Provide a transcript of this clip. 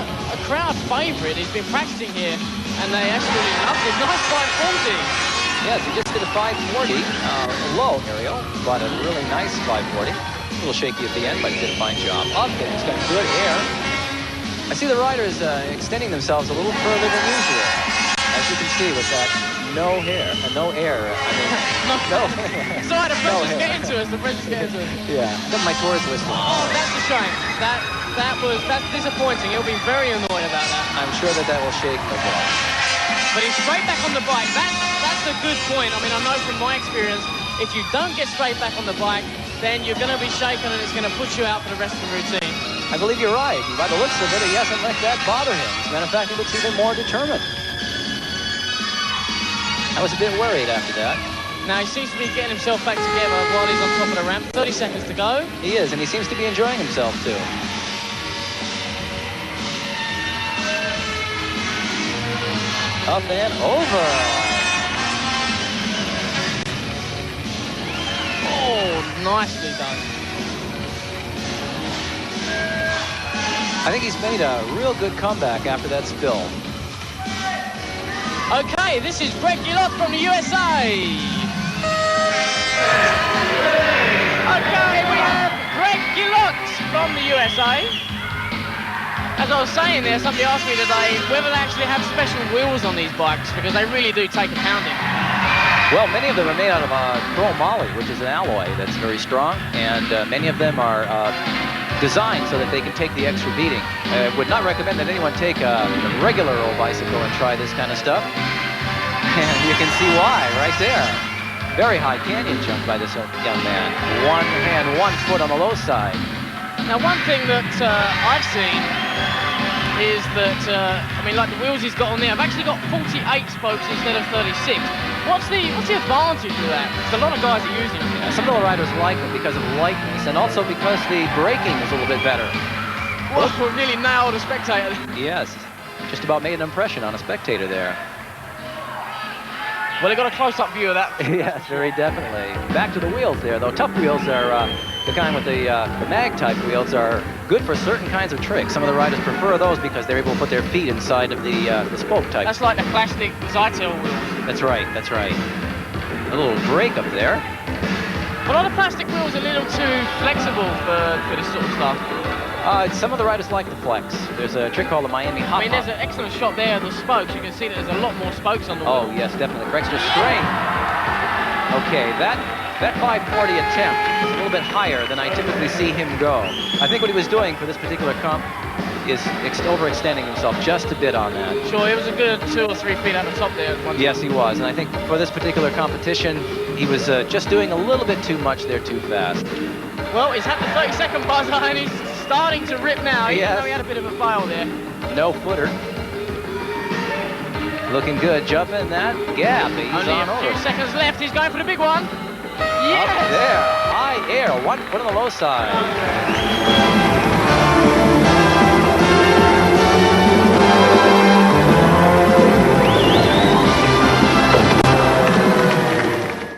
a crowd favourite. He's been practicing here, and they absolutely love it. Nice 540. Yes, he just did a 540, a low aerial, but a really nice 540. A little shaky at the end, but he did a fine job. Up there, he's got good air. I see the riders extending themselves a little further than usual, as you can see with that no air. I mean, no. Sorry, the pressure's getting to us. The pressure's getting to us. Yeah, I got my tours listed. Oh, that's a shame. That's disappointing. He'll be very annoyed about that. I'm sure that will shake the ball. But he's straight back on the bike. That's a good point. I mean, I know from my experience, if you don't get straight back on the bike, then you're going to be shaken and it's going to push you out for the rest of the routine. I believe you're right. By the looks of it, he hasn't let that bother him. As a matter of fact, he looks even more determined. I was a bit worried after that. Now he seems to be getting himself back together while he's on top of the ramp. 30 seconds to go. He is, and he seems to be enjoying himself too. Up and over. Oh, nicely done. I think he's made a real good comeback after that spill. Okay, this is Craig Campbell from the USA. Okay, we have Craig Campbell from the USA. As I was saying there, somebody asked me today whether they actually have special wheels on these bikes, because they really do take a pounding. Well, many of them are made out of chromoly, which is an alloy that's very strong, and many of them are designed so that they can take the extra beating. I would not recommend that anyone take a regular old bicycle and try this kind of stuff. And you can see why right there. Very high canyon jump by this young man. One hand, 1 foot on the low side. Now, one thing that I've seen is that, I mean, like the wheels he's got on there, I've actually got 48 spokes instead of 36. What's the advantage of that? Because a lot of guys are using them. Yeah, some of the riders like it because of lightness, and also because the braking is a little bit better. Well, we nearly nailed a spectator. Yes, just about made an impression on a spectator there. Well, they got a close-up view of that. Yes, very definitely. Back to the wheels there, though. Tough wheels are the kind with the mag-type wheels are good for certain kinds of tricks. Some of the riders prefer those because they're able to put their feet inside of the spoke type. That's like the plastic Tizer wheels. That's right, that's right. A little break up there. But are the plastic wheels a little too flexible for this sort of stuff? Some of the riders like the flex. There's a trick called the Miami Hop. I mean, there's an excellent shot there of the spokes. You can see that there's a lot more spokes on the wheel. Oh, yes, definitely. For extra strength. Okay, that 540 attempt is a little bit higher than I typically see him go. I think what he was doing for this particular comp is overextending himself just a bit on that. Sure, he was a good 2 or 3 feet at the top there. Yes, he was. And I think for this particular competition, he was just doing a little bit too much there too fast. Well, he's had the 30-second buzzer and he's starting to rip now. Even though he had a bit of a fail there. No footer. Looking good, jumping that gap. He's only on a few over. seconds left. He's going for the big one. Yes! Up there, high air, 1 foot on the low side.